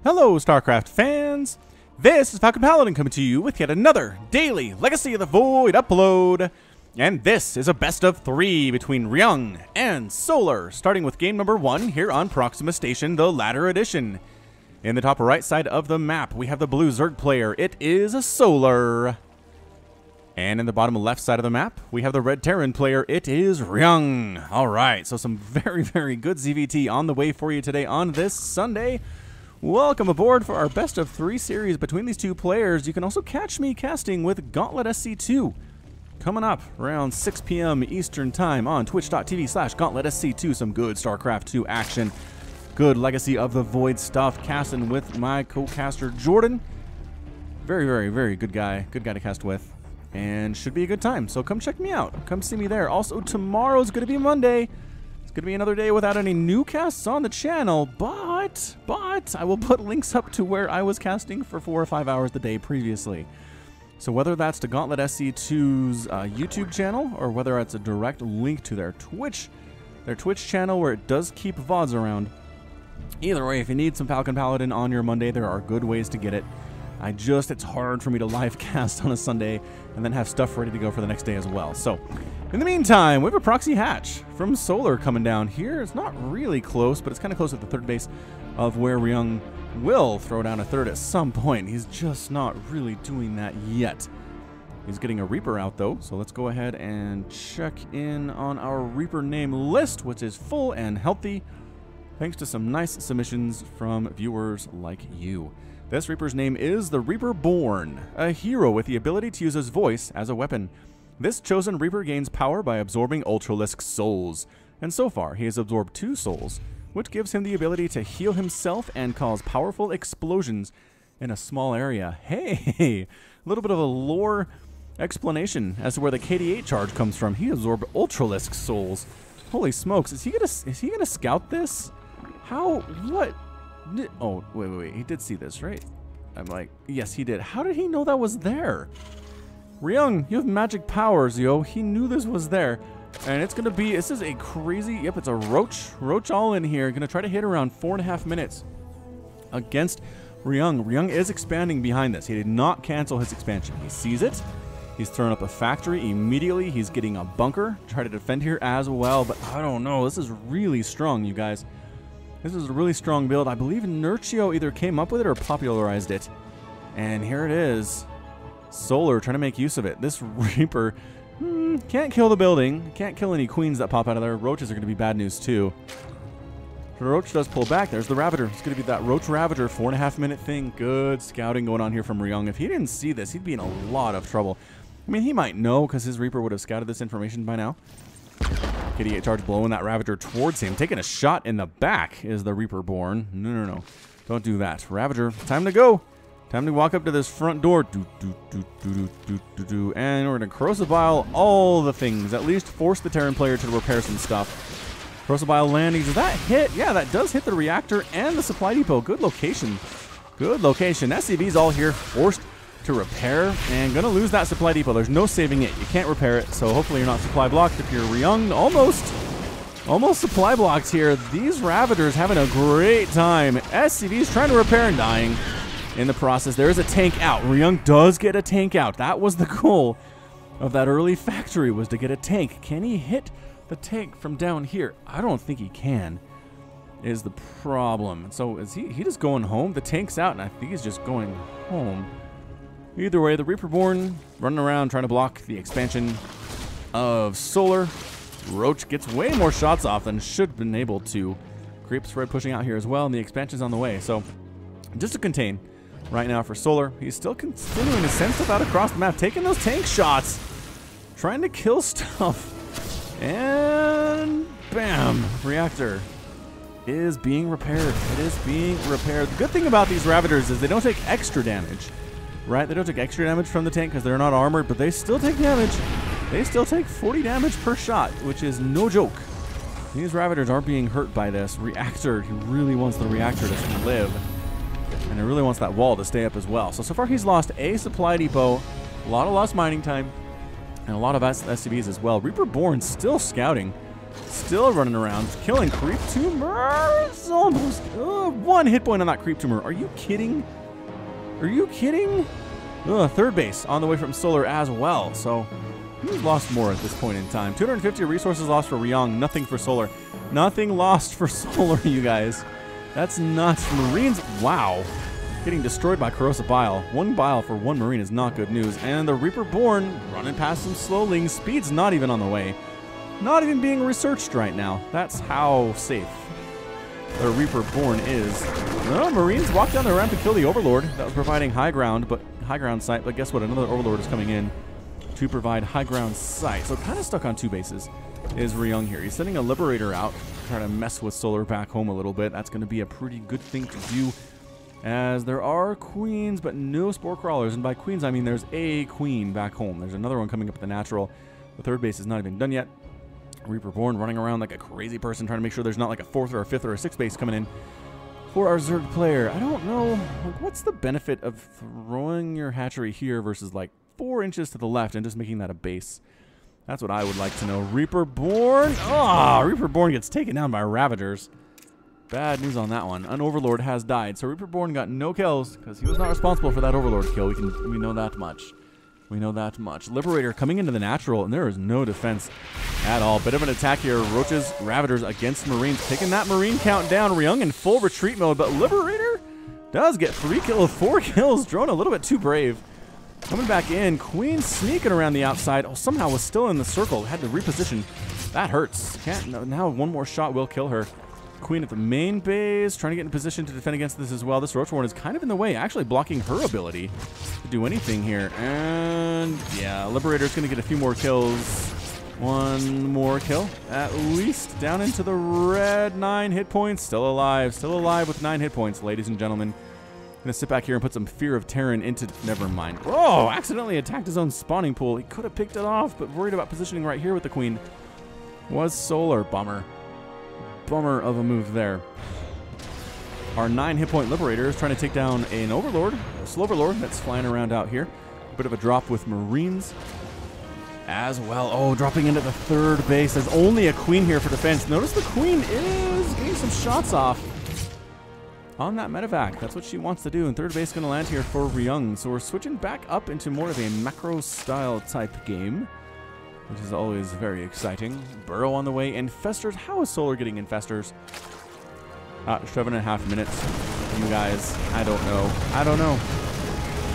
Hello, StarCraft fans! This is Falcon Paladin coming to you with yet another daily Legacy of the Void upload. And this is a best of 3 between Ryung and Solar, starting with game number 1 here on Proxima Station, the Ladder Edition. In the top right side of the map, we have the blue Zerg player. It is a Solar. And in the bottom left side of the map, we have the red Terran player. It is Ryung. Alright, so some very good ZVT on the way for you today on this Sunday. Welcome aboard for our best of 3 series between these two players. You can also catch me casting with Gauntlet SC2 coming up around 6 p.m. Eastern Time on twitch.tv/GauntletSC2. Some good StarCraft 2 action. Good Legacy of the Void stuff. Casting with my co-caster Jordan. Very good guy. Good guy to cast with. And should be a good time. So come check me out. Come see me there. Also, tomorrow's going to be Monday. It's going to be another day without any new casts on the channel, but I will put links up to where I was casting for 4 or 5 hours a day previously. So whether that's to Gauntlet SC2's YouTube channel, or whether it's a direct link to their Twitch channel where it does keep VODs around, either way, if you need some Falcon Paladin on your Monday, there are good ways to get it. It's hard for me to live cast on a Sunday and then have stuff ready to go for the next day as well. So, in the meantime, we have a proxy hatch from Solar coming down here. It's not really close, but it's kind of close at the third base of where Ryung will throw down a third at some point. He's just not really doing that yet. He's getting a Reaper out, though, so let's go ahead and check in on our Reaper name list, which is full and healthy, thanks to some nice submissions from viewers like you. This Reaper's name is the Reaper Born, a hero with the ability to use his voice as a weapon. This chosen Reaper gains power by absorbing Ultralisk souls, and so far he has absorbed 2 souls, which gives him the ability to heal himself and cause powerful explosions in a small area. Hey, a little bit of a lore explanation as to where the KD8 charge comes from. He absorbed Ultralisk souls. Holy smokes, is he gonna scout this? How? What? Oh, wait, he did see this, right? I'm like, yes, he did. How did he know that was there? Ryung, you have magic powers, yo. He knew this was there. And it's gonna be, this is a crazy, yep, it's a Roach all in here. Gonna try to hit around 4.5 minutes against Ryung. Ryung is expanding behind this. He did not cancel his expansion. He sees it. He's thrown up a factory immediately. He's getting a bunker. Try to defend here as well, but I don't know. This is really strong, you guys. This is a really strong build. I believe Inertio either came up with it or popularized it. And here it is. Solar trying to make use of it. This Reaper can't kill the building. Can't kill any queens that pop out of there. Roaches are going to be bad news too. The Roach does pull back. There's the Ravager. It's going to be that Roach Ravager 4.5 minute thing. Good scouting going on here from Ryung. If he didn't see this, he'd be in a lot of trouble. I mean, he might know because his Reaper would have scouted this information by now. KD8 charge blowing that Ravager towards him. Taking a shot in the back is the Reaper Born. No. Don't do that. Ravager, time to go. Time to walk up to this front door. And we're going to Corrosive Bile all the things. At least force the Terran player to repair some stuff. Corrosive Bile landing. Does that hit? Yeah, that does hit the reactor and the supply depot. Good location. Good location. SCV's all here. Forced to repair, and gonna lose that supply depot. There's no saving it. You can't repair it, so hopefully you're not supply blocked. If you're Ryung, almost supply blocked here. These Ravagers having a great time. SCV's trying to repair and dying in the process. There is a tank out. Ryung does get a tank out. That was the goal of that early factory, was to get a tank. Can he hit the tank from down here? I don't think he can, is the problem. So is he just going home? The tank's out, and I think he's just going home. Either way, the Reaper Born running around trying to block the expansion of Solar. Roach gets way more shots off than should have been able to. Creep spread pushing out here as well, and the expansion's on the way. So, just to contain right now for Solar. He's still continuing to send stuff out across the map, taking those tank shots, trying to kill stuff. And bam! Reactor is being repaired. It is being repaired. The good thing about these Ravagers is they don't take extra damage. Right, they don't take extra damage from the tank because they're not armored, but they still take damage. They still take 40 damage per shot, which is no joke. These Ravagers aren't being hurt by this. Reactor, he really wants the reactor to live. And he really wants that wall to stay up as well. So far he's lost a supply depot, a lot of lost mining time, and a lot of SCVs as well. Reaper Born still scouting. Still running around, killing creep tumors. Almost 1 hit point on that creep tumor. Are you kidding? Are you kidding? Third base on the way from Solar as well. So who's lost more at this point in time? 250 resources lost for Ryung, nothing for Solar. Nothing lost for Solar, you guys. That's nuts. Marines, wow. Getting destroyed by corrosive bile. 1 bile for 1 Marine is not good news. And the Reaper Born running past some slowlings. Speed's not even on the way. Not even being researched right now. That's how safe the Reaper Born is. Marines walk down the ramp to kill the Overlord. That was providing high ground sight. But guess what? Another Overlord is coming in to provide high ground sight. So kind of stuck on 2 bases is Ryung here. He's sending a Liberator out to try to mess with Solar back home a little bit. That's going to be a pretty good thing to do, as there are queens but no spore crawlers. And by queens, I mean there's a queen back home. There's another one coming up at the natural. The 3rd base is not even done yet. Reaper Born running around like a crazy person trying to make sure there's not like a 4th or a 5th or a 6th base coming in for our Zerg player. I don't know, like, what's the benefit of throwing your hatchery here versus like 4 inches to the left and just making that a base? That's what I would like to know. Reaper Born. Reaper Born gets taken down by Ravagers. Bad news on that one. An Overlord has died. So Reaper Born got no kills because he was not responsible for that Overlord kill. We know that much. We know that much. Liberator coming into the natural, and there is no defense at all. Bit of an attack here. Roaches, Ravagers against Marines. Taking that Marine count down. Ryung in full retreat mode, but Liberator does get 3 kills, 4 kills. Drone a little bit too brave. Coming back in. Queen sneaking around the outside. Oh, somehow was still in the circle. Had to reposition. That hurts. Now 1 more shot will kill her. Queen at the main base, trying to get in position to defend against this as well. This Roach Warren is kind of in the way, actually blocking her ability to do anything here. And yeah, Liberator's going to get a few more kills. 1 more kill, at least. Down into the red, 9 hit points. Still alive with 9 hit points, ladies and gentlemen. Going to sit back here and put some Fear of Terran into... Never mind. Oh, accidentally attacked his own spawning pool. He could have picked it off, but worried about positioning right here with the Queen. Was Solar. Bummer. Bummer of a move there. Our 9 hit point Liberator is trying to take down an Overlord, a Sloverlord that's flying around out here. A bit of a drop with Marines as well. Oh, dropping into the 3rd base. There's only a Queen here for defense. Notice the Queen is getting some shots off on that medevac. That's what she wants to do. And 3rd base going to land here for Ryung. So we're switching back up into more of a macro style type game, which is always very exciting. Burrow on the way. Infestors. How is Solar getting Infestors? 7.5 minutes. You guys, I don't know.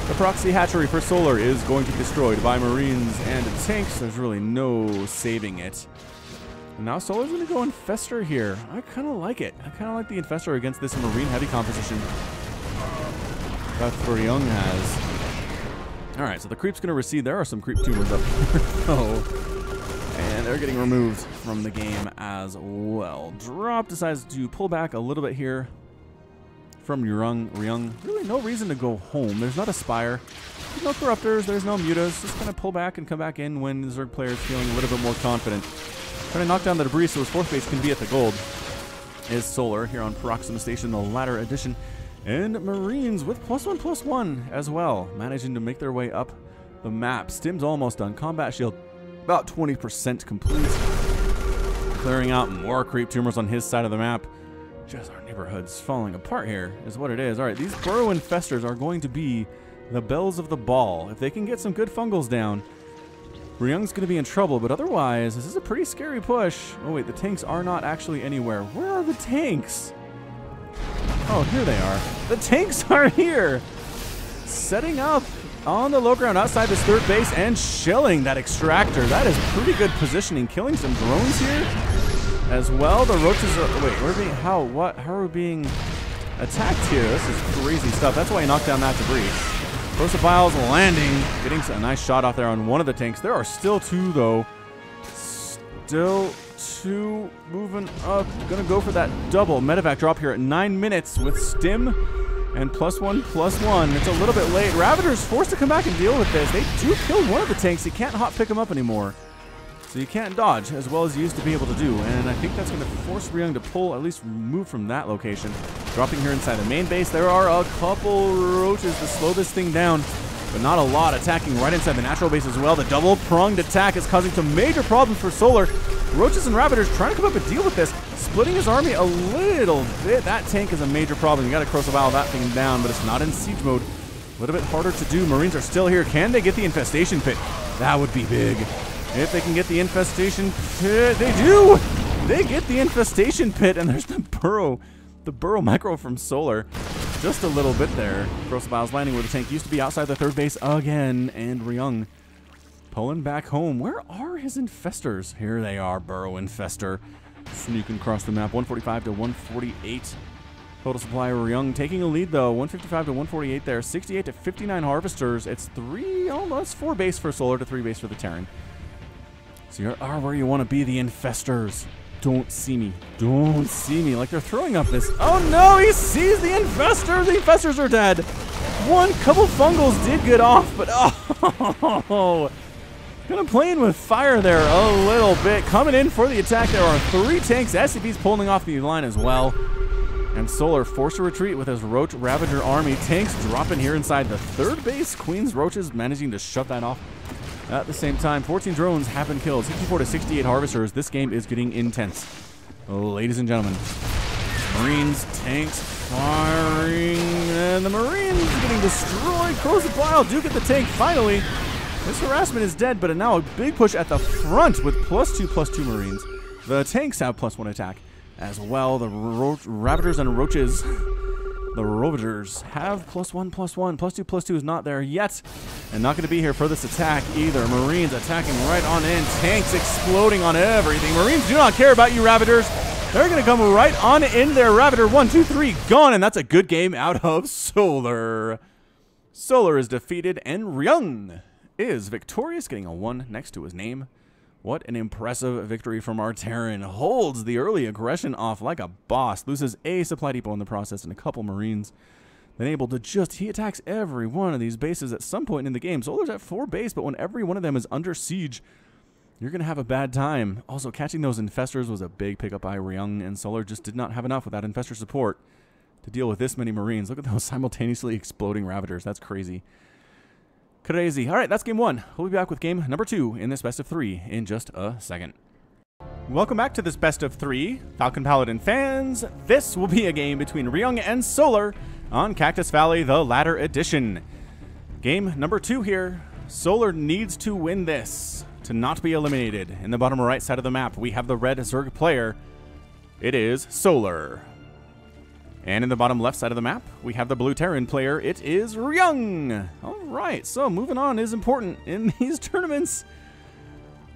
The proxy hatchery for Solar is going to be destroyed by Marines and tanks. There's really no saving it. And now Solar's going to go Infestor here. I kind of like it. I kind of like the Infestor against this Marine heavy composition that Ryung has. Alright, so the creep's going to recede. There are some creep tumors up here. And they're getting removed from the game as well. Drop decides to pull back a little bit here from Ryung. Really no reason to go home. There's not a Spire. There's no Corruptors. There's no Mutas. Just kind of pull back and come back in when the Zerg player is feeling a little bit more confident. Trying to knock down the debris so his 4th base can be at the gold is Solar here on Proxima Station, the latter edition. And Marines with +1/+1 as well, managing to make their way up the map. Stim's almost done. Combat Shield about 20% complete. Clearing out more creep tumors on his side of the map. Just our neighborhood's falling apart here is what it is. All right, these Burrow Infestors are going to be the bells of the ball. If they can get some good fungals down, Ryung's going to be in trouble, but otherwise, this is a pretty scary push. Oh wait, the tanks are not actually anywhere. Where are the tanks? Oh, here they are. The tanks are here! Setting up on the low ground outside this 3rd base and shelling that extractor. That is pretty good positioning. Killing some drones here as well. The roaches are... Wait, we're being... How are we being attacked here? This is crazy stuff. That's why he knocked down that debris. Prosopiles landing. Getting a nice shot off there on one of the tanks. There are still 2, though. Still 2 moving up. Gonna go for that double medevac drop here at 9 minutes with Stim and +1/+1. It's a little bit late. Ravager's forced to come back and deal with this. They do kill one of the tanks. You can't hot pick them up anymore. So you can't dodge as well as you used to be able to do. And I think that's going to force Ryung to pull, at least move from that location. Dropping here inside the main base. There are a couple roaches to slow this thing down, but not a lot. Attacking right inside the natural base as well. The double-pronged attack is causing some major problems for Solar. Roaches and Ravagers trying to come up and deal with this. Splitting his army a little bit. That tank is a major problem. You got to corrosive bile that thing down, but it's not in siege mode. A little bit harder to do. Marines are still here. Can they get the infestation pit? That would be big. If they can get the infestation pit, they do! They get the infestation pit, and there's the burrow micro from Solar. Just a little bit there. Corrosive bile's landing where the tank used to be outside the third base again, and Ryung pulling back home. Where are his infestors? Here they are, burrow infestor. Sneaking across the map, 145 to 148. Total supply, Ryung taking a lead though, 155 to 148 there, 68 to 59 harvesters. It's almost 4 base for Solar to 3 base for the Terran. So you are where you want to be, the infestors. Don't see me. Don't see me. Like they're throwing up this. Oh no, he sees the infestors. The infestors are dead. One couple fungals did get off, but oh. Gonna play in with fire there a little bit. Coming in for the attack. There are 3 tanks. SCV's pulling off the line as well. And Solar forced to retreat with his Roach Ravager army. Tanks dropping here inside the third base. Queen's Roaches managing to shut that off. At the same time, 14 drones have been killed. 64 to 68 harvesters. This game is getting intense. Ladies and gentlemen. Marines, tanks firing. And the Marines getting destroyed. Corrosive bile do get the tank finally. This harassment is dead, but now a big push at the front with +2/+2 Marines. The tanks have +1 attack as well. The Ravagers and Roaches. The Ravagers have +1/+1. +2/+2 is not there yet. And not going to be here for this attack either. Marines attacking right on in. Tanks exploding on everything. Marines do not care about you, Ravagers. They're going to come right on in there. Ravager 1, 2, 3 gone. And that's a good game out of Solar. Solar is defeated and Ryung is victorious, getting a 1 next to his name. What an impressive victory from our Terran. Holds the early aggression off like a boss. Loses a supply depot in the process and a couple Marines. Then able to he attacks every one of these bases at some point in the game. Solar's at 4 base, but when every one of them is under siege, you're going to have a bad time. Also, catching those infestors was a big pickup by Ryung, and Solar just did not have enough without infestor support to deal with this many Marines. Look at those simultaneously exploding Ravagers. That's crazy. Crazy. All right, that's game 1. We'll be back with game number 2 in this best of 3 in just a second. Welcome back to this best of 3, Falcon Paladin fans. This will be a game between Ryung and Solar on Cactus Valley, the ladder edition. Game number 2 here. Solar needs to win this to not be eliminated. In the bottom right side of the map, we have the red Zerg player. It is Solar. And in the bottom left side of the map, we have the blue Terran player. It is Ryung. All right, so moving on is important in these tournaments.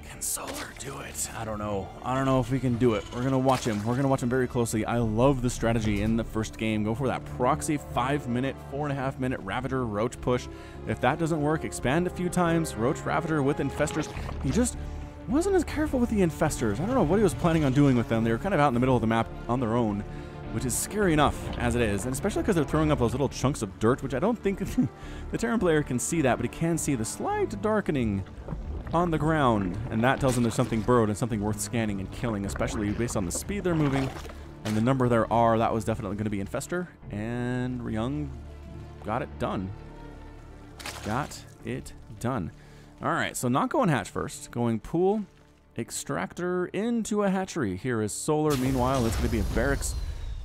Can Solar do it? I don't know. I don't know if we can do it. We're going to watch him. We're going to watch him very closely. I love the strategy in the first game. Go for that proxy 5-minute, 4.5-minute Ravager Roach push. If that doesn't work, expand a few times. Roach Ravager with infestors. He just wasn't as careful with the infestors. I don't know what he was planning on doing with them. They were kind of out in the middle of the map on their own, which is scary enough as it is, and especially because they're throwing up those little chunks of dirt, which I don't think the Terran player can see that, but he can see the slight darkening on the ground, and that tells him there's something burrowed and something worth scanning and killing, especially based on the speed they're moving and the number there are. That was definitely going to be infestor, and Ryung got it done. Got it done. All right, so not going hatch first, going pool, extractor into a hatchery. Here is Solar. Meanwhile, it's going to be a barracks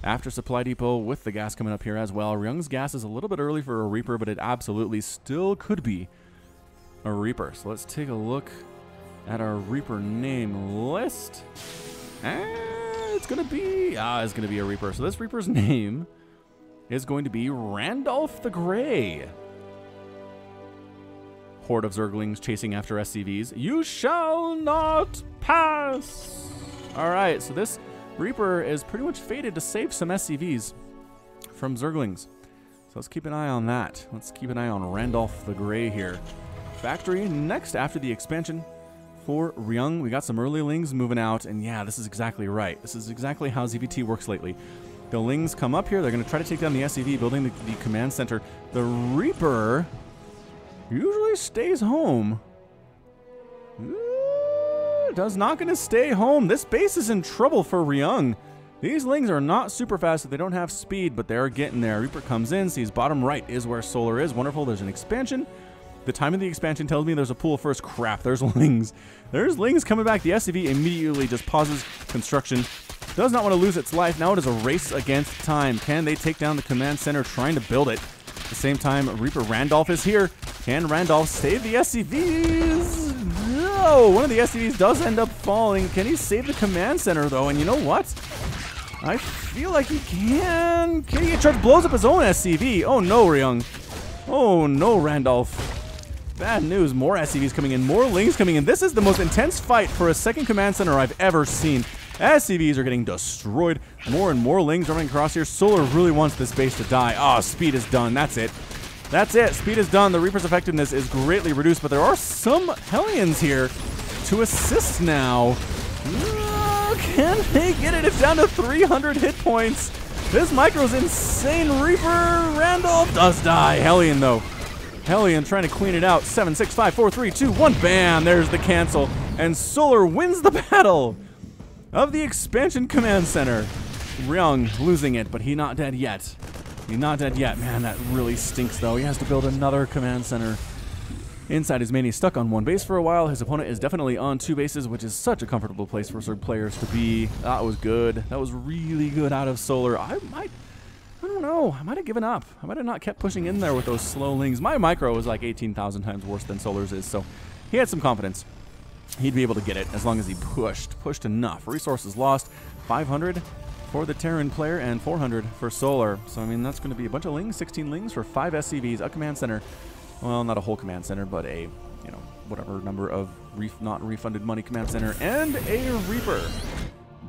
after supply depot with the gas coming up here as well. Ryung's gas is a little bit early for a Reaper, but it absolutely still could be a Reaper. So let's take a look at our Reaper name list. And it's going to be a Reaper. So this Reaper's name is going to be Randolph the Grey. Horde of Zerglings chasing after SCVs. You shall not pass. All right, so this Reaper is pretty much fated to save some SCVs from Zerglings. So let's keep an eye on that. Let's keep an eye on Randolph the Grey here. Factory next after the expansion for Ryung. We got some early Lings moving out, and yeah, this is exactly right. This is exactly how ZVT works lately. The Lings come up here. They're going to try to take down the SCV, building the command center. The Reaper usually stays home. Does not going to stay home. This base is in trouble for Ryung. These Lings are not super fast, so they don't have speed, but they're getting there. Reaper comes in, sees bottom right is where Solar is. Wonderful. There's an expansion. The time of the expansion tells me there's a pool first. Crap, there's Lings. There's Lings coming back. The SCV immediately just pauses construction. Does not want to lose its life. Now it is a race against time. Can they take down the command center trying to build it? At the same time, Reaper Randolph is here. Can Randolph save the SCVs? No! One of the SCVs does end up falling. Can he save the command center, though? And you know what? I feel like he can. Can he get charged? Blows up his own SCV. Oh, no, Ryung. Oh, no, Randolph. Bad news. More SCVs coming in. More Lings coming in. This is the most intense fight for a second command center I've ever seen. SCVs are getting destroyed. More and more Lings running across here. Solar really wants this base to die. Ah, speed is done. That's it. That's it. Speed is done. The Reaper's effectiveness is greatly reduced, but there are some Hellions here to assist now. Can they get it? It's down to 300 hit points. This micro's insane. Reaper Randolph does die. Hellion, though. Hellion trying to clean it out. 7, 6, 5, 4, 3, 2, 1. Bam! There's the cancel. And Solar wins the battle of the expansion command center. Ryung losing it, but he's not dead yet. He's not dead yet. Man, that really stinks, though. He has to build another command center. Inside his main, he's stuck on one base for a while. His opponent is definitely on 2 bases, which is such a comfortable place for certain players to be. That was good. That was really good out of Solar. I don't know. I might have given up. I might have not kept pushing in there with those slow Lings. My micro was like 18,000 times worse than Solar's is, so he had some confidence. He'd be able to get it as long as he pushed enough. Resources lost. 500 for the Terran player and 400 for Solar. So, I mean, that's going to be a bunch of Lings, 16 Lings for 5 SCVs, a command center. Well, not a whole command center, but a, you know, whatever number of not refunded money command center, and a Reaper.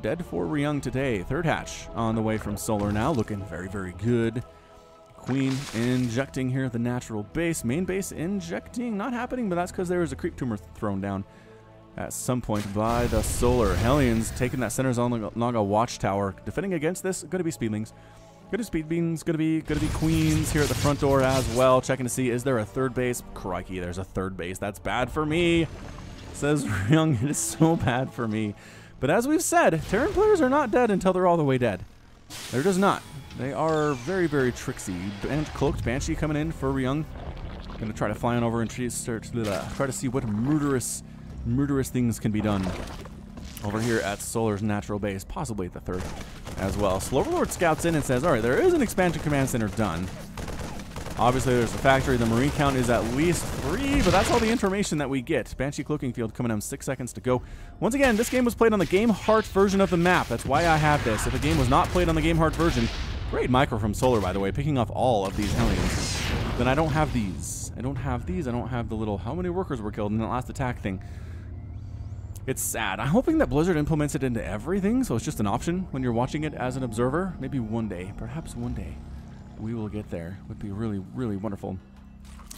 Dead for Ryung today. Third hatch on the way from Solar now, looking very, very good. Queen injecting here at the natural base. Main base injecting, not happening, but that's because there was a creep tumor thrown down at some point by the Solar. Hellions taking that center zone Naga watchtower. Defending against this, going to be Speedlings. Going to speed beans, going to be Queens here at the front door as well. Checking to see, is there a third base? Crikey, there's a third base. That's bad for me, says Ryung. It is so bad for me. But as we've said, Terran players are not dead until they're all the way dead. They're just not. They are very, very tricksy. Cloaked Banshee coming in for Ryung. Going to try to fly on over and try to see what murderous things can be done over here at Solar's natural base, possibly at the third as well. Sloverlord scouts in and says, all right, there is an expansion command center done. Obviously, there's a factory. The marine count is at least 3, but that's all the information that we get. Banshee Cloaking Field coming on 6 seconds to go. Once again, this game was played on the Game Heart version of the map. That's why I have this. If the game was not played on the Game Heart version, great micro from Solar, by the way, picking off all of these Hellions. Then I don't have these. I don't have these. I don't have the little how many workers were killed in that last attack thing. It's sad. I'm hoping that Blizzard implements it into everything, so it's just an option when you're watching it as an observer. Maybe one day, perhaps one day, we will get there. Would be really, really wonderful.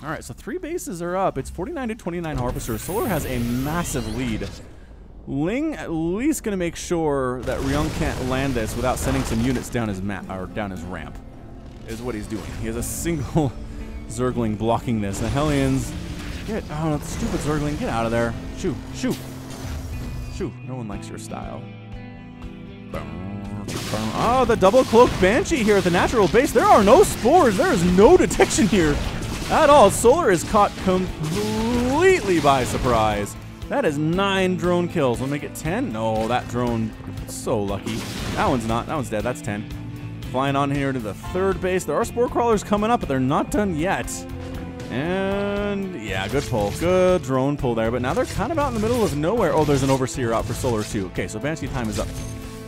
All right, so 3 bases are up. It's 49 to 29 Harvesters. Solar has a massive lead. Ling at least going to make sure that Ryung can't land this without sending some units down his map or down his ramp. Is what he's doing. He has a single Zergling blocking this. The Hellions oh, stupid Zergling, get out of there. Shoo, shoo. Shoo, no one likes your style. Oh, the double cloaked Banshee here at the natural base. There are no spores. There is no detection here at all. Solar is caught completely by surprise. That is 9 drone kills. We'll make it 10. No, that drone, so lucky. That one's not. That one's dead. That's 10. Flying on here to the third base. There are spore crawlers coming up, but they're not done yet. And yeah, good pull. Good drone pull there. But now they're kind of out in the middle of nowhere. Oh, there's an Overseer out for Solar too. Okay, so Banshee time is up.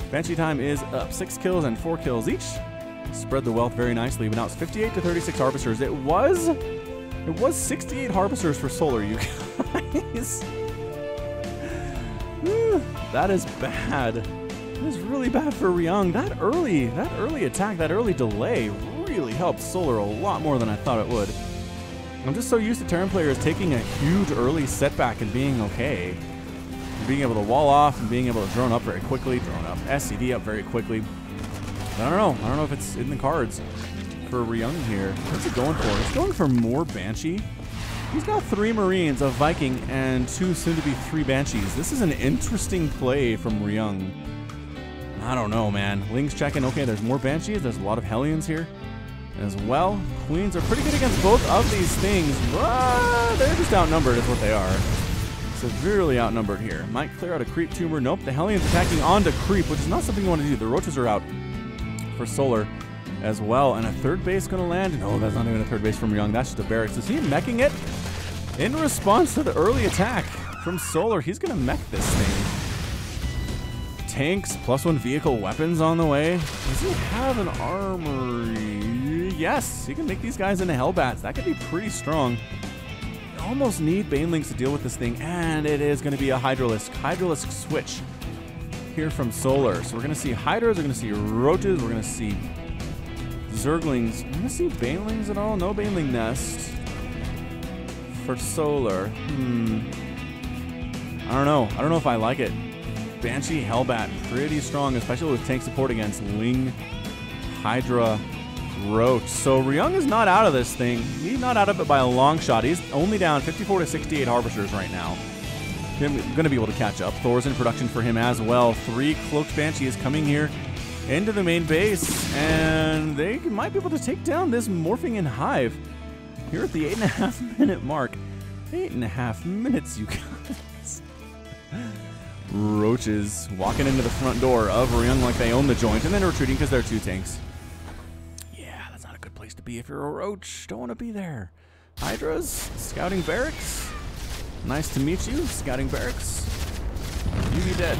Banshee time is up. 6 kills and 4 kills each. Spread the wealth very nicely. But now it's 58 to 36 Harvesters. It was 68 Harvesters for Solar, you guys. That is bad. That is really bad for Ryung. That early attack, that early delay really helped Solar a lot more than I thought it would. I'm just so used to Terran players taking a huge early setback and being okay. And being able to wall off and being able to drone up very quickly, drone up, SCV up very quickly. I don't know. I don't know if it's in the cards for Ryung here. What's it going for? It's going for more Banshee. He's got 3 Marines, a Viking, and 2 soon-to-be 3 Banshees. This is an interesting play from Ryung. I don't know, man. Ling's checking. Okay, there's more Banshees. There's a lot of Hellions here. as well. Queens are pretty good against both of these things, but they're just outnumbered is what they are. Severely outnumbered here. Might clear out a creep tumor. Nope, the Hellions attacking onto creep, which is not something you want to do. The roaches are out for Solar as well, and a third base going to land. No, that's not even a third base from Ryung. That's just a barracks. Is he meching it? In response to the early attack from Solar, he's going to mech this thing. Tanks, +1 vehicle weapons on the way. Does he have an armory? Yes, he can make these guys into Hellbats. That could be pretty strong. You almost need Banelings to deal with this thing, and it is going to be a Hydralisk switch here from Solar. So we're going to see Hydras, we're going to see Roaches, we're going to see Zerglings. I'm going to see Banelings at all? No Baneling Nest for Solar. I don't know. I don't know if I like it. Banshee Hellbat, pretty strong, especially with tank support against Ling, Hydra, Roach. So Ryung is not out of this thing. He's not out of it by a long shot. He's only down 54 to 68 Harvesters right now. Going to be able to catch up. Thor's in production for him as well. 3 Cloaked Banshees coming here into the main base, and they might be able to take down this Morphing in Hive here at the 8.5 minute mark. 8.5 minutes, you guys. Roaches walking into the front door of Ryung like they own the joint, and then retreating because they're 2 tanks. Yeah, that's not a good place to be if you're a Roach. Don't want to be there. Hydras, scouting barracks. Nice to meet you, scouting barracks. You be dead.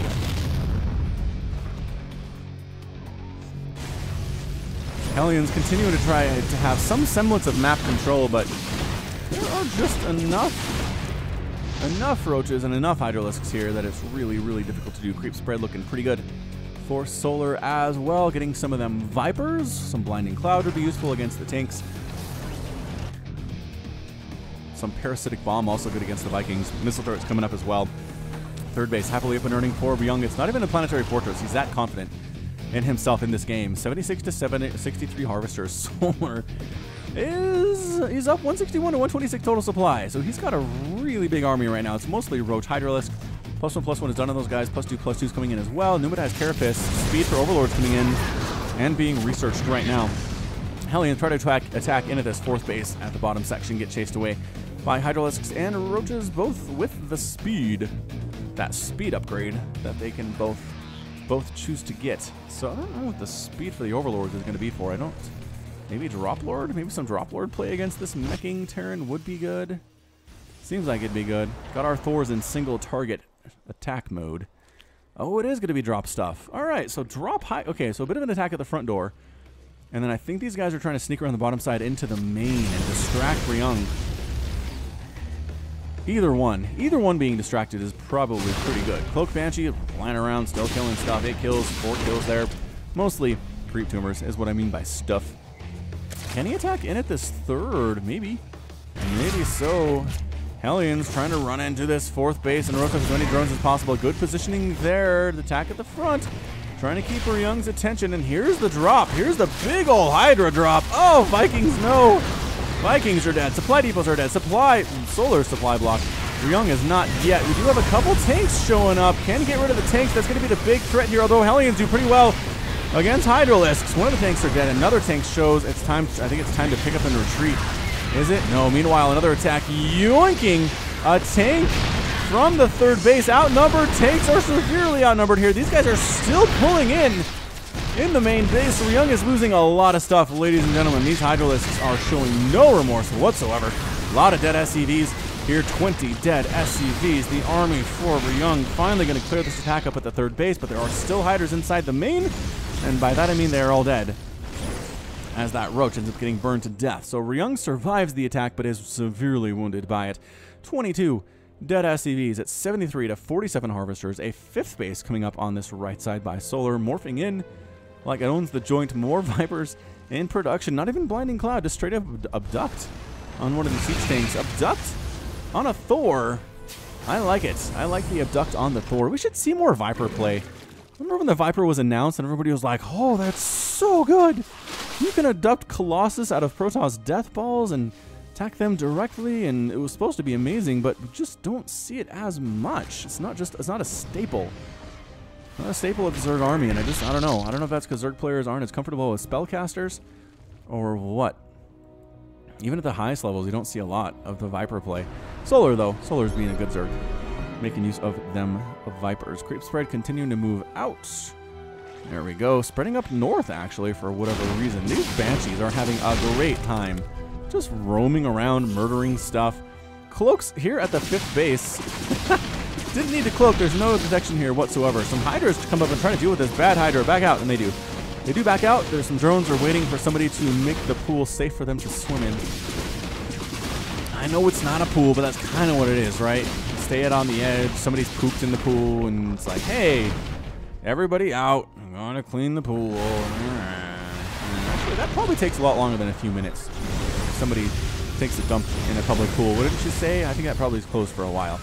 Hellions continuing to try to have some semblance of map control, but there are just enough Roaches and enough Hydralisks here that it's really, really difficult to do. Creep spread looking pretty good for Solar as well. Getting some of them Vipers. Some Blinding Cloud would be useful against the tanks. Some Parasitic Bomb also good against the Vikings. Missile turrets coming up as well. Third base happily up and earning for Ryung. It's not even a Planetary Fortress. He's that confident in himself in this game. 76 to 63 Harvesters. Solar he's up 161 to 126 total supply. So he's got a really big army right now. It's mostly Roach, Hydralisk. +1/+1 is done on those guys. +2/+2 is coming in as well. Numid has Carapace. Speed for Overlords coming in and being researched right now. Hellions try to attack into this 4th base at the bottom section, get chased away by Hydralisks and Roaches, both with the speed. That speed upgrade that they can both choose to get. So I don't know what the speed for the Overlords is going to be for. I don't... Maybe Drop Lord? Maybe some Drop Lord play against this meching Terran would be good. Seems like it'd be good. Got our Thors in single target attack mode. Oh, it is going to be drop stuff. All right, so drop high. Okay, so a bit of an attack at the front door. And then I think these guys are trying to sneak around the bottom side into the main and distract Ryung. Either one being distracted is probably pretty good. Cloak Banshee flying around, still killing stuff. 8 kills, 4 kills there. Mostly creep tumors is what I mean by stuff. Can he attack in at this 3rd? Maybe. Maybe so. Hellions trying to run into this 4th base and rotate as many drones as possible. Good positioning there. The attack at the front. Trying to keep Ryung's attention. And here's the drop. Here's the big old Hydra drop. Oh, Vikings, no. Vikings are dead. Supply depots are dead. Solar supply block. Ryung is not yet. We do have a couple tanks showing up. Can he get rid of the tanks? That's going to be the big threat here, although Hellions do pretty well against Hydralisks. One of the tanks are dead. Another tank shows it's time. I think it's time to pick up and retreat. Is it? No. Meanwhile, another attack yoinking a tank from the 3rd base. Outnumbered. Tanks are severely outnumbered here. These guys are still pulling in the main base. Ryung is losing a lot of stuff, ladies and gentlemen. These Hydralisks are showing no remorse whatsoever. A lot of dead SCVs here. 20 dead SCVs. The army for Ryung finally going to clear this attack up at the 3rd base, but there are still Hydras inside the main, and by that I mean they're all dead, as that Roach ends up getting burned to death. So Ryung survives the attack, but is severely wounded by it. 22 dead SCVs at 73 to 47 Harvesters. A 5th base coming up on this right side by Solar, morphing in like it owns the joint. More Vipers in production. Not even Blinding Cloud, just straight up abduct on one of the siege tanks. Abduct on a Thor. I like it. I like the abduct on the Thor. We should see more Viper play. Remember when the Viper was announced and everybody was like, oh, that's so good. You can abduct Colossus out of Protoss Death Balls and attack them directly, and it was supposed to be amazing, but you just don't see it as much. It's not a staple. Not a staple of the Zerg army, and I don't know. I don't know if that's because Zerg players aren't as comfortable with spellcasters, or what? Even at the highest levels, you don't see a lot of the Viper play. Solar, though. Solar's being a good Zerg. Making use of them Vipers. Creep spread continuing to move out. There we go. Spreading up north, actually, for whatever reason. These Banshees are having a great time. Just roaming around, murdering stuff. Cloaks here at the 5th base. Didn't need to cloak. There's no detection here whatsoever. Some Hydras to come up and try to deal with this bad Hydra. Back out, and they do. They do back out. There's some drones are waiting for somebody to make the pool safe for them to swim in. I know it's not a pool, but that's kind of what it is, right? Stay it on the edge. Somebody's pooped in the pool, and it's like, hey, everybody out. I'm going to clean the pool. Actually, that probably takes a lot longer than a few minutes. Somebody takes a dump in a public pool. What did you say? I think that probably is closed for a while.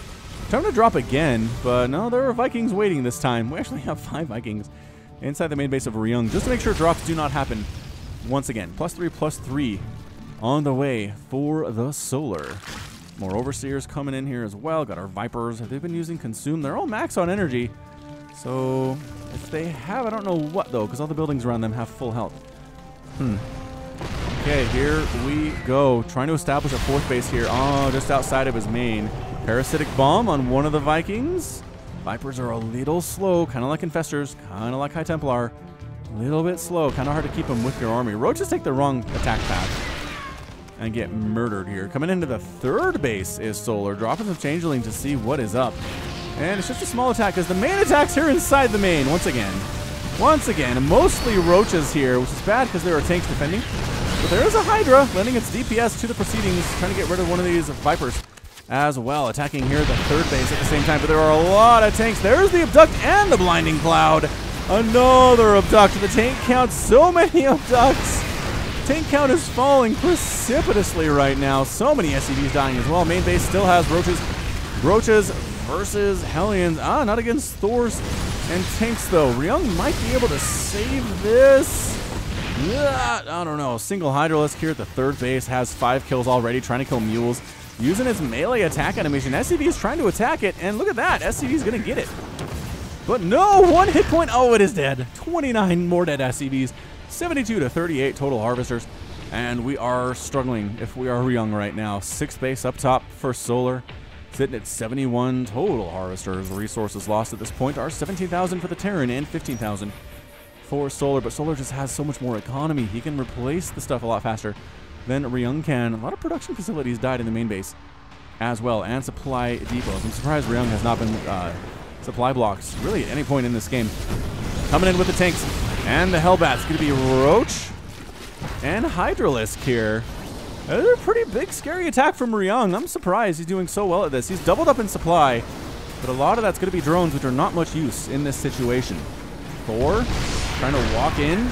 Time to drop again, but no, there are Vikings waiting this time. We actually have 5 Vikings inside the main base of Ryung, just to make sure drops do not happen once again. +3/+3 on the way for the Solar. More Overseers coming in here as well. Got our Vipers. They've been using Consume. They're all max on energy. So if they have, I don't know what though, because all the buildings around them have full health. Okay, here we go. Trying to establish a 4th base here. Oh, just outside of his main. Parasitic Bomb on one of the Vikings. Vipers are a little slow, kind of like Infestors, kind of like High Templar. A little bit slow, kind of hard to keep them with your army. Roaches take the wrong attack path and get murdered here. Coming into the 3rd base is Solar, dropping some Changeling to see what is up. And it's just a small attack, because the main attack's here inside the main, once again. Once again, mostly Roaches here, which is bad because there are tanks defending. But there is a Hydra lending its DPS to the proceedings, trying to get rid of one of these Vipers as well, attacking here the 3rd base at the same time. But there are a lot of tanks. There's the Abduct and the Blinding Cloud. Another Abduct. The tank count, so many Abducts. Tank count is falling precipitously right now. So many SCVs dying as well. Main base still has Roaches. Roaches versus Hellions. Ah, not against Thors and tanks though. Ryung might be able to save this. I don't know. Single Hydralisk here at the 3rd base has 5 kills already, trying to kill mules. Using his melee attack animation. SCV is trying to attack it, and look at that. SCV is going to get it. But no, 1 hit point. Oh, it is dead. 29 more dead SCVs. 72 to 38 total harvesters. And we are struggling if we are Ryung right now. 6th base up top for Solar. Sitting at 71 total harvesters. Resources lost at this point are 17,000 for the Terran and 15,000 for Solar. But Solar just has so much more economy. He can replace the stuff a lot faster than Ryung can. A lot of production facilities died in the main base as well, and supply depots. I'm surprised Ryung has not been supply blocks really at any point in this game. Coming in with the tanks and the Hellbats. Going to be Roach and Hydralisk here. Another pretty big, scary attack from Ryung. I'm surprised he's doing so well at this. He's doubled up in supply, but a lot of that's going to be drones, which are not much use in this situation. Thor trying to walk in.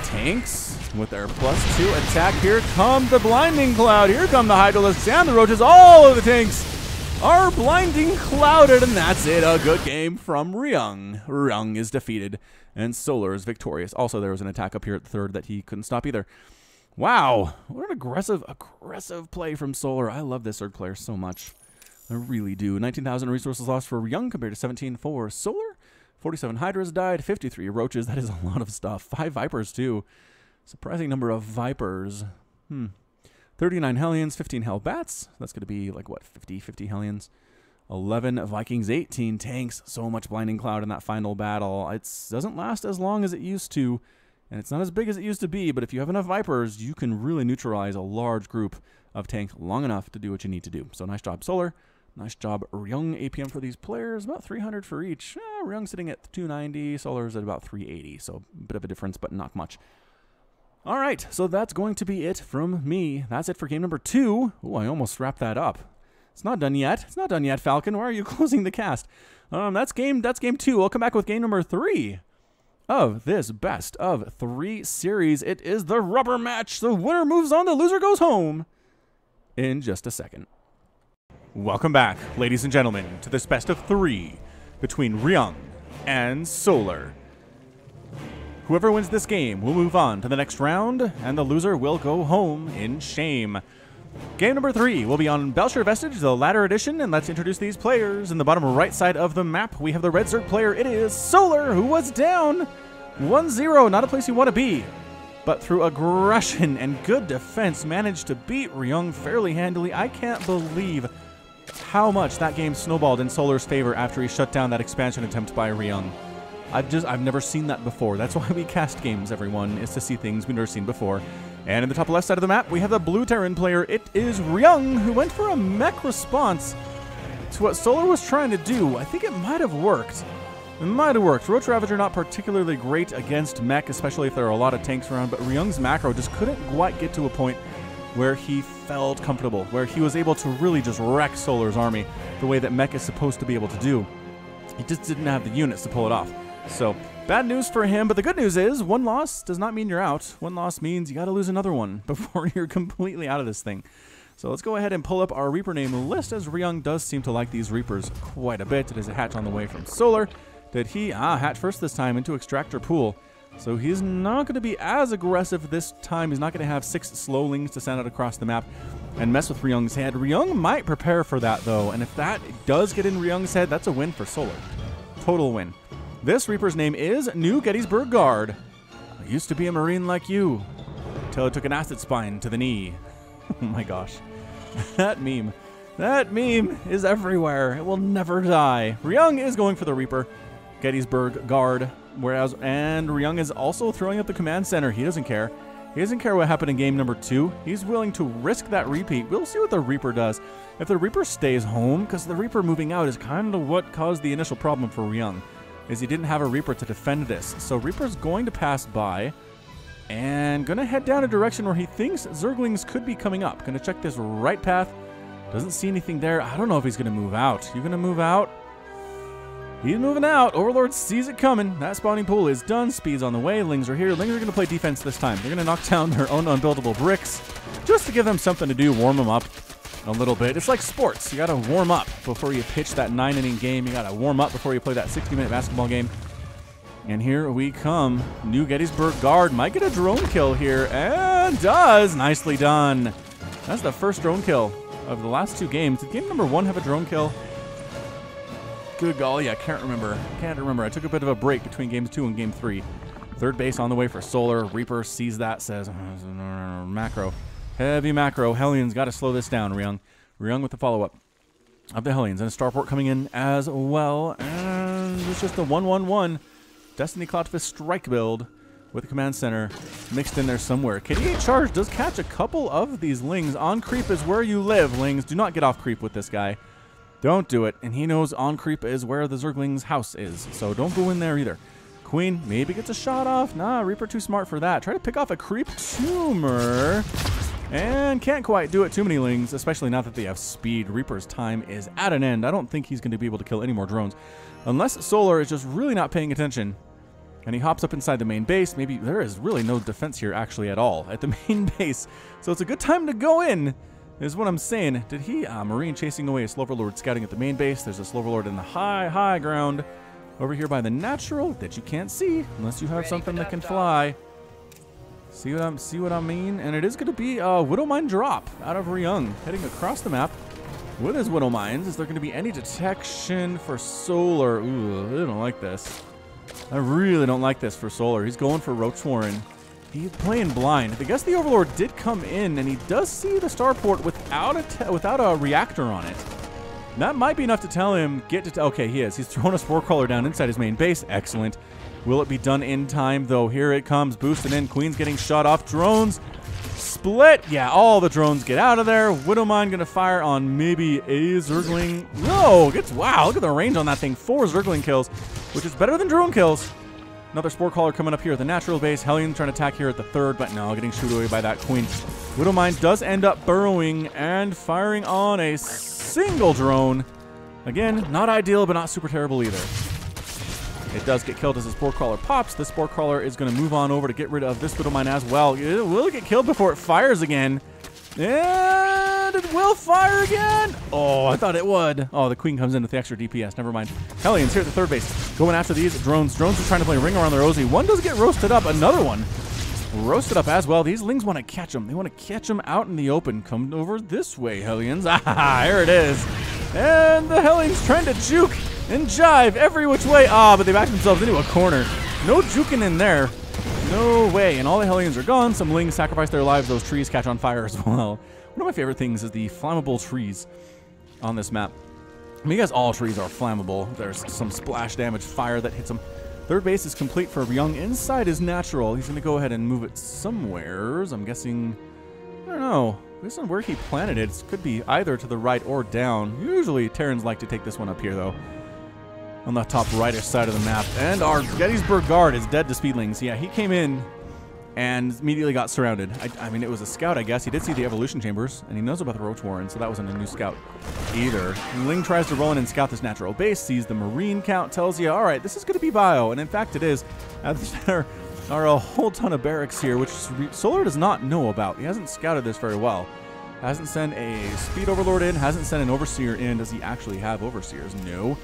Tanks with their +2 attack. Here come the Blinding Cloud. Here come the Hydralisks and the Roaches. All of the tanks are blinding clouded, and that's it. A good game from Ryung. Ryung is defeated, and Solar is victorious. Also, there was an attack up here at the 3rd that he couldn't stop either. Wow, what an aggressive play from Solar. I love this 3rd player so much. I really do. 19,000 resources lost for Ryung compared to 17 for Solar. 47 Hydras died, 53 Roaches. That is a lot of stuff. 5 Vipers, too. Surprising number of Vipers. 39 Hellions, 15 Hellbats. That's going to be like, what, 50 Hellions. 11 Vikings, 18 tanks. So much Blinding Cloud in that final battle. It doesn't last as long as it used to, and it's not as big as it used to be, but if you have enough Vipers, you can really neutralize a large group of tank long enough to do what you need to do. So nice job, Solar. Nice job, Ryung. APM for these players, about 300 for each. Ryung sitting at 290, Solar's at about 380, so a bit of a difference, but not much. All right, so that's going to be it from me. That's it for game number 2. Ooh, I almost wrapped that up. It's not done yet. It's not done yet, Falcon. Why are you closing the cast? That's game 2. I'll come back with game number 3 of this best of 3 series. It is the rubber match. The winner moves on, the loser goes home in just a second. Welcome back, ladies and gentlemen, to this best of 3 between Ryung and Solar. Whoever wins this game will move on to the next round, and the loser will go home in shame. Game number 3 will be on Belcher Vestige, the ladder edition, and let's introduce these players. In the bottom right side of the map, we have the red Zerg player. It is Solar, who was down 1-0, not a place you want to be. but through aggression and good defense managed to beat Ryung fairly handily. I can't believe how much that game snowballed in Solar's favor after he shut down that expansion attempt by Ryung. I've never seen that before. That's why we cast games, everyone, is to see things we've never seen before. And in the top left side of the map, we have the blue Terran player. It is Ryung, who went for a mech response to what Solar was trying to do. I think it might have worked. It might have worked. Roach Ravager not particularly great against mech, especially if there are a lot of tanks around, but Ryung's macro just couldn't quite get to a point where he felt comfortable, where he was able to really just wreck Solar's army the way that mech is supposed to be able to do. He just didn't have the units to pull it off. So, bad news for him, but the good news is one loss does not mean you're out. One loss means you got to lose another one before you're completely out of this thing. So let's go ahead and pull up our Reaper name list, as Ryung does seem to like these Reapers quite a bit. It is a hatch on the way from Solar. Did he? Hatch first this time into Extractor Pool. So he's not going to be as aggressive this time. He's not going to have 6 slowlings to send out across the map and mess with Ryung's head. Ryung might prepare for that, though, and if that does get in Ryung's head, that's a win for Solar. Total win. This Reaper's name is New Gettysburg Guard. I used to be a Marine like you, until I took an acid spine to the knee. Oh my gosh. That meme is everywhere. It will never die. Ryung is going for the Reaper, Gettysburg Guard, and Ryung is also throwing up the command center. He doesn't care. He doesn't care what happened in game number 2. He's willing to risk that repeat. We'll see what the Reaper does. If the Reaper stays home, because the Reaper moving out is kind of what caused the initial problem for Ryung, is he didn't have a Reaper to defend this. So Reaper's going to pass by and going to head down a direction where he thinks Zerglings could be coming up. Going to check this right path. Doesn't see anything there. I don't know if he's going to move out. You going to move out? He's moving out. Overlord sees it coming. That spawning pool is done. Speed's on the way. Lings are here. Lings are going to play defense this time. They're going to knock down their own unbuildable bricks just to give them something to do, warm them up a little bit. It's like sports. You got to warm up before you pitch that 9-inning game. You got to warm up before you play that 60-minute basketball game. And here we come. New Gettysburg Guard might get a drone kill here, and does. Nicely done. That's the first drone kill of the last 2 games. Did game number 1 have a drone kill? Good golly, I can't remember. I took a bit of a break between games 2 and game 3. Third base on the way for Solar. Reaper sees that, says, macro. Heavy macro. Hellions got to slow this down, Ryung. Ryung with the follow-up of the Hellions. And a starport coming in as well. And it's just a 1-1-1 Destiny Cloudfist strike build with the command center mixed in there somewhere. KD8 charge does catch a couple of these Lings. On creep is where you live, Lings. Do not get off creep with this guy. Don't do it. And he knows on creep is where the Zergling's house is. So don't go in there either. Queen maybe gets a shot off. Nah, Reaper too smart for that. Try to pick off a creep tumor. And can't quite do it. Too many Lings, especially now that they have speed. Reaper's time is at an end. I don't think he's going to be able to kill any more drones. Unless Solar is just really not paying attention. And he hops up inside the main base. Maybe there is really no defense here actually at all at the main base. So it's a good time to go in, is what I'm saying. Did he? Marine chasing away a Sloverlord scouting at the main base. There's a Sloverlord in the high ground over here by the natural that you can't see unless you have something that can fly. See what I mean? And it is going to be a Widowmine drop out of Ryung heading across the map with his Widowmines. Is there going to be any detection for Solar? Ooh, I don't like this. I really don't like this for Solar. He's going for Roach Warren. He's playing blind. I guess the Overlord did come in, and he does see the starport without a reactor on it. That might be enough to tell him, okay, he is. He's throwing a Spore Crawler down inside his main base. Excellent. Will it be done in time, though? Here it comes, boosting in. Queen's getting shot off. Drones split. Yeah, all the drones get out of there. Widowmine going to fire on maybe a Zergling. No, wow, look at the range on that thing. 4 Zergling kills, which is better than drone kills. Another Spore Caller coming up here at the natural base. Hellion trying to attack here at the 3rd, but no, getting shooed away by that Queen. Widowmine does end up burrowing and firing on a single drone. Again, not ideal, but not super terrible either. It does get killed as the Spore Crawler pops. The Spore Crawler is going to move on over to get rid of this Widowmine as well. It will get killed before it fires again. And it will fire again. Oh, I thought it would. Oh, the Queen comes in with the extra DPS. Never mind. Hellions here at the 3rd base. Going after these drones. Drones are trying to play ring around their Ozy. One does get roasted up. Another one roasted up as well. These Lings want to catch them. They want to catch them out in the open. Come over this way, Hellions. Ah, here it is. And the Hellions trying to juke and jive every which way. Ah, but they backed themselves into a corner. No juking in there. No way. And all the Hellions are gone. Some Lings sacrifice their lives. Those trees catch on fire as well. One of my favorite things is the flammable trees on this map. I mean, I guess all trees are flammable. There's some splash damage fire that hits them. Third base is complete for Ryung. Inside is natural. He's going to go ahead and move it somewheres. I'm guessing, I don't know. Based on where he planted it, it could be either to the right or down. Usually, Terrans like to take this one up here, though. On the top rightish side of the map. And our Gettysburg Guard is dead to Speedlings. Yeah, he came in and immediately got surrounded. I mean, it was a scout, I guess. He did see the evolution chambers, and he knows about the Roach Warren, so that wasn't a new scout either. Ling tries to roll in and scout this natural base, sees the Marine count, tells you, all right, this is going to be bio, and in fact it is. There are a whole ton of barracks here, which Solar does not know about. He hasn't scouted this very well. Hasn't sent a Speed Overlord in, hasn't sent an Overseer in. Does he actually have Overseers? No.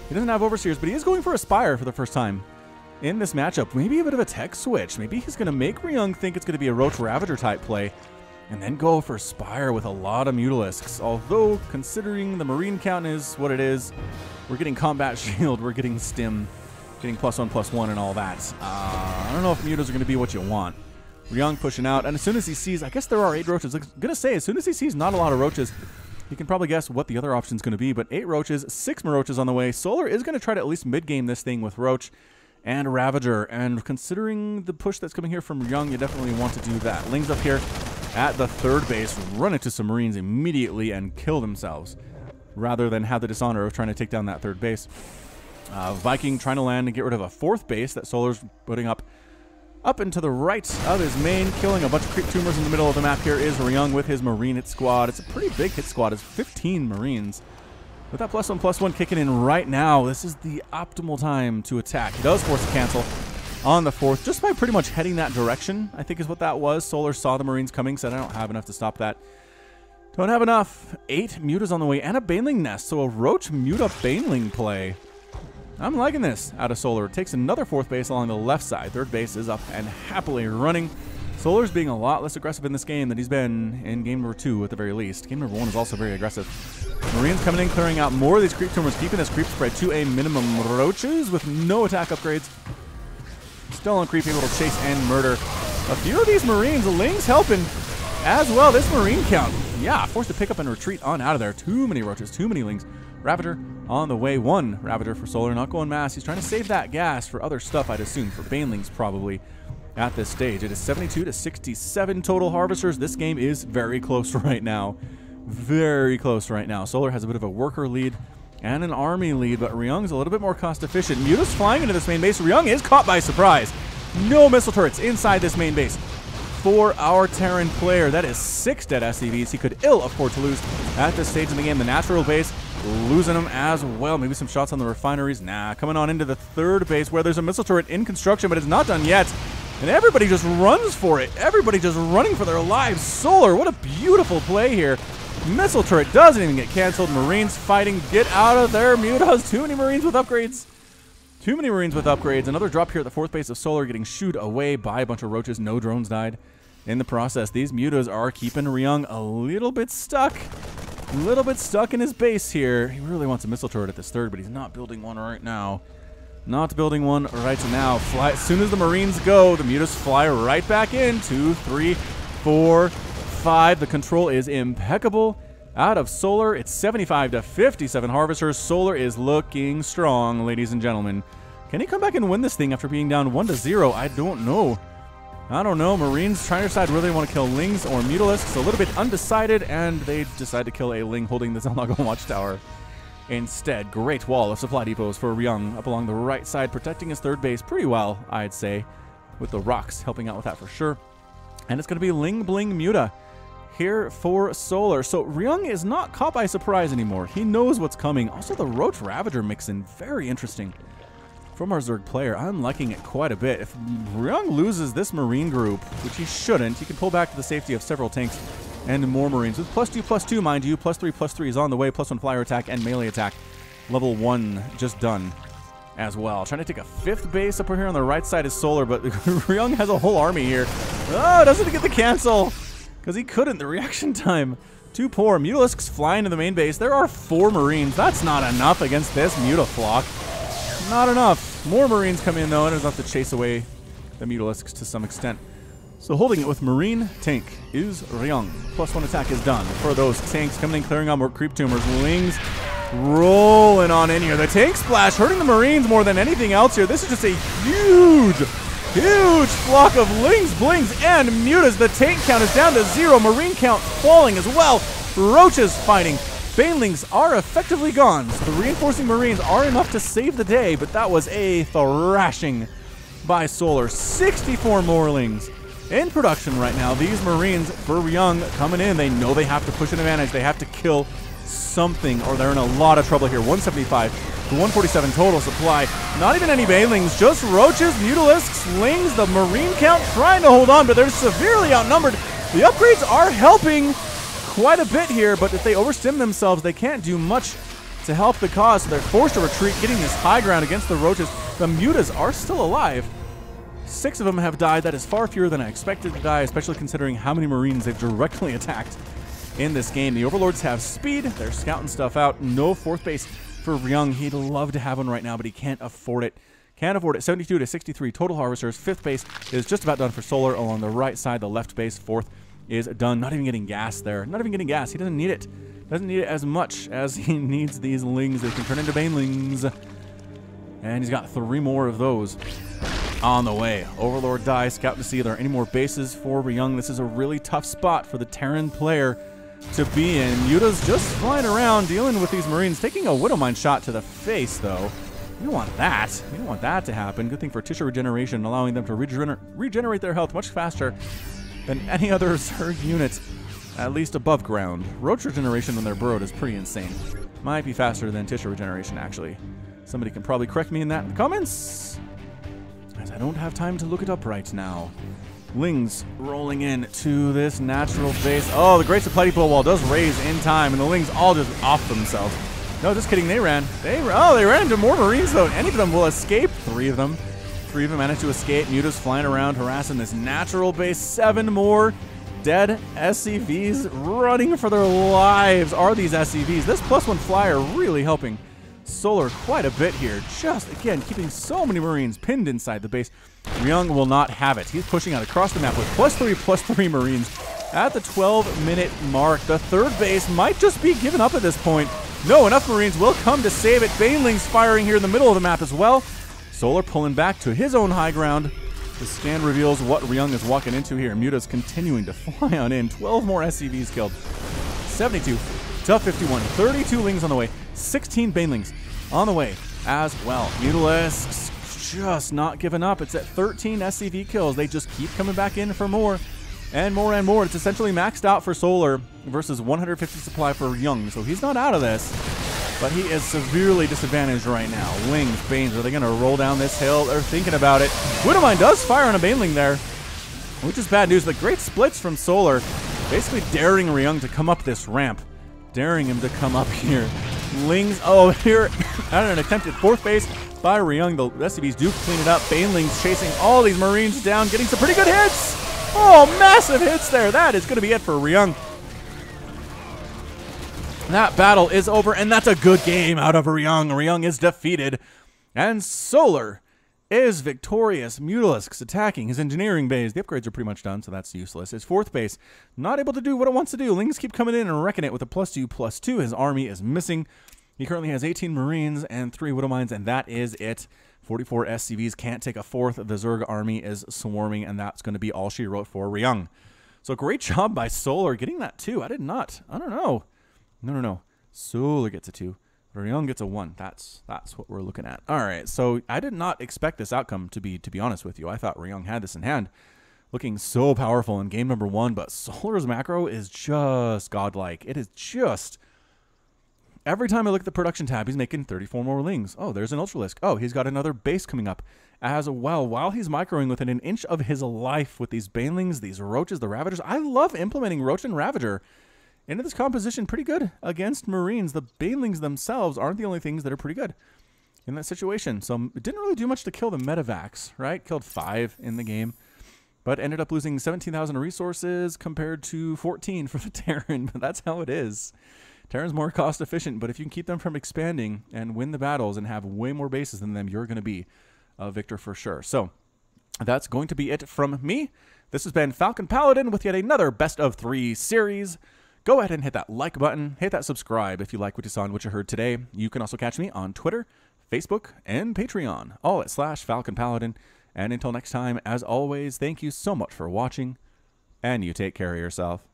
He doesn't have Overseers, but he is going for a Spire for the first time in this matchup. Maybe a bit of a tech switch. Maybe he's going to make Ryung think it's going to be a Roach Ravager type play and then go for Spire with a lot of Mutalisks. Although, considering the Marine count is what it is, we're getting Combat Shield, we're getting Stim, getting +1/+1 and all that. I don't know if Mutas are going to be what you want. Ryung pushing out, and as soon as he sees, I guess there are 8 Roaches. I'm going to say, as soon as he sees not a lot of Roaches, you can probably guess what the other option is going to be, but 8 Roaches, 6 Roaches on the way. Solar is going to try to at least mid-game this thing with Roach and Ravager, and considering the push that's coming here from Ryung, you definitely want to do that. Lings up here at the third base, run into some Marines immediately and kill themselves, rather than have the dishonor of trying to take down that third base. Viking trying to land and get rid of a fourth base that Solar's putting up and to the right of his main, killing a bunch of creep tumors in the middle of the map. Here is Ryung with his Marine hit squad. It's a pretty big hit squad. It's 15 Marines. With that +1/+1 kicking in right now, this is the optimal time to attack. He does force a cancel on the fourth, just by pretty much heading that direction, I think is what that was. Solar saw the Marines coming, said, I don't have enough to stop that. Don't have enough. 8 Mutas on the way, and a Baneling nest, so a Roach Muta Baneling play. I'm liking this out of Solar. Takes another fourth base along the left side. Third base is up and happily running. Solar's being a lot less aggressive in this game than he's been in game number 2 at the very least. Game number 1 is also very aggressive. Marines coming in, clearing out more of these creep tumors, keeping this creep spread to a minimum. Roaches with no attack upgrades. Still on creep, able to chase and murder a few of these Marines. Ling's helping as well. This Marine count, yeah, forced to pick up and retreat on out of there. Too many Roaches, too many Lings. Ravager on the way. 1 Ravager for Solar, not going mass. He's trying to save that gas for other stuff, I'd assume, for Banelings probably at this stage. It is 72 to 67 total Harvesters. This game is very close right now. Very close right now. Solar has a bit of a worker lead and an army lead, but Ryung's a little bit more cost efficient. Muta's flying into this main base. Ryung is caught by surprise. No missile turrets inside this main base for our Terran player. That is 6 dead SCVs. He could ill afford to lose at this stage in the game. The natural base losing them as well. Maybe some shots on the refineries. Nah, coming on into the third base where there's a missile turret in construction, but it's not done yet. And everybody just runs for it. Everybody just running for their lives. Solar, what a beautiful play here. Missile turret doesn't even get canceled. Marines fighting. Get out of there, Mutas. Too many Marines with upgrades. Too many Marines with upgrades. Another drop here at the fourth base of Solar, getting shooed away by a bunch of Roaches. No drones died in the process. These Mutas are keeping Ryung a little bit stuck. A little bit stuck in his base here. He really wants a missile turret at this third, but he's not building one right now. Not building one right now. Fly, as soon as the Marines go, the Mutas fly right back in. 2, 3, 4, 5. The control is impeccable out of Solar. It's 75 to 57 Harvesters. Solar is looking strong, ladies and gentlemen. Can he come back and win this thing after being down 1-0? I don't know. I don't know. Marines trying to decide whether they want to kill Lings or Mutalisks. A little bit undecided, and they decide to kill a Ling holding the Zelnagon Watchtower instead. Great wall of supply depots for Ryung up along the right side, protecting his third base pretty well, I'd say, with the rocks helping out with that for sure. And it's going to be Ling Bling Muta here for Solar. So Ryung is not caught by surprise anymore. He knows what's coming. Also, the Roach Ravager mix-in, very interesting from our Zerg player. I'm liking it quite a bit. If Ryung loses this Marine group, which he shouldn't, he can pull back to the safety of several tanks and more Marines. With +2/+2, mind you, +3/+3 is on the way. +1 flyer attack and melee attack. Level 1 just done as well. Trying to take a 5th base up here on the right side is Solar, but Ryung has a whole army here. Oh, doesn't get the cancel because he couldn't. The reaction time too poor. Mutalisks fly into the main base. There are 4 Marines. That's not enough against this Muta flock. Not enough. More Marines come in though, and it's enough to chase away the Mutalisks to some extent. So holding it with Marine Tank is Ryung. +1 attack is done for those tanks coming in, clearing out more creep tumors. Lings rolling on in here. The tank splash hurting the Marines more than anything else here. This is just a huge flock of Lings, Blings, and Mutas. The tank count is down to 0. Marine count falling as well. Roaches fighting. Banelings are effectively gone. So the reinforcing Marines are enough to save the day, but that was a thrashing by Solar. 64 more Lings in production right now. These Marines for Ryung coming in. They know they have to push an advantage. They have to kill something or they're in a lot of trouble here. 175 to 147 total supply. Not even any Banelings, just Roaches, Mutalisks, Lings. The Marine count trying to hold on, but they're severely outnumbered. The upgrades are helping quite a bit here, but if they overstim themselves, they can't do much to help the cause, so they're forced to retreat, getting this high ground against the Roaches. The Mutas are still alive. 6 of them have died. That is far fewer than I expected to die, especially considering how many Marines they've directly attacked in this game. The Overlords have speed. They're scouting stuff out. No 4th base for Ryung. He'd love to have one right now, but he can't afford it. Can't afford it. 72 to 63 total harvesters. 5th base is just about done for Solar along the right side. The left base, 4th, is done. Not even getting gas there. Not even getting gas. He doesn't need it. Doesn't need it as much as he needs these Lings. They can turn into Banelings. And he's got 3 more of those on the way. Overlord dies. Scout to see if there are any more bases for Ryung. This is a really tough spot for the Terran player to be in. Muta's just flying around dealing with these Marines. Taking a Widowmine shot to the face, though. You don't want that. You don't want that to happen. Good thing for tissue regeneration, allowing them to regenerate their health much faster than any other Zerg unit, at least above ground. Roach regeneration when they're burrowed is pretty insane. Might be faster than tissue regeneration, actually. Somebody can probably correct me in that in the comments, as I don't have time to look it up right now. Lings rolling in to this natural base. Oh, the Great Supply Depot wall does raise in time, and the Lings all just off themselves. No, just kidding. They ran. They ran into more Marines, though. Any of them will escape. 3 of them. 3 of them managed to escape. Muta's flying around, harassing this natural base. 7 more dead SCVs running for their lives are these SCVs. This +1 flyer really helping Solar quite a bit here. Just, again, keeping so many Marines pinned inside the base. Ryung will not have it. He's pushing out across the map with +3 Marines at the 12-minute mark. The 3rd base might just be given up at this point. No, enough Marines will come to save it. Banelings firing here in the middle of the map as well. Solar pulling back to his own high ground. The scan reveals what Ryung is walking into here. Muta's continuing to fly on in. 12 more SCVs killed. 72 to 51. 32 Lings on the way. 16 Banelings on the way as well. Mutalisks just not giving up. It's at 13 SCV kills. They just keep coming back in for more and more and more. It's essentially maxed out for Solar versus 150 supply for Ryung. So he's not out of this, but he is severely disadvantaged right now. Lings, Banes, are they going to roll down this hill? They're thinking about it. Widowmine does fire on a Baneling there, which is bad news. The great splits from Solar, basically daring Ryung to come up this ramp. Daring him to come up here. Lings, oh, here, at an attempted 4th base by Ryung. The SCVs do clean it up. Banelings chasing all these Marines down, getting some pretty good hits. Oh, massive hits there. That is going to be it for Ryung. That battle is over, and that's a good game out of Ryung. Ryung is defeated, and Solar is victorious. Mutalisks attacking his engineering base. The upgrades are pretty much done, so that's useless. His 4th base, not able to do what it wants to do. Lings keep coming in and wrecking it with a +2/+2. His army is missing. He currently has 18 Marines and 3 Widowmines, and that is it. 44 SCVs can't take a 4th. The Zerg army is swarming, and that's going to be all she wrote for Ryung. So great job by Solar getting that 2. I don't know. No. Solar gets a 2. Ryung gets a 1. That's what we're looking at. All right, so I did not expect this outcome to be honest with you. I thought Ryung had this in hand, looking so powerful in game number 1, but Solar's macro is just godlike. It is just, every time I look at the production tab, he's making 34 more Lings. Oh, there's an Ultralisk. Oh, he's got another base coming up as well, while he's microing within an inch of his life with these Banelings, these Roaches, the Ravagers. I love implementing Roach and Ravager into this composition pretty good against Marines. The Banelings themselves aren't the only things that are pretty good in that situation. So it didn't really do much to kill the Medivacs, right? Killed 5 in the game, but ended up losing 17,000 resources compared to 14 for the Terran. But that's how it is. Terran's more cost efficient, but if you can keep them from expanding and win the battles and have way more bases than them, you're going to be a victor for sure. So that's going to be it from me. This has been Falcon Paladin with yet another Best of 3 series. Go ahead and hit that like button, hit that subscribe if you like what you saw and what you heard today. You can also catch me on Twitter, Facebook, and Patreon, all at /Falcon Paladin. And until next time, as always, thank you so much for watching, and you take care of yourself.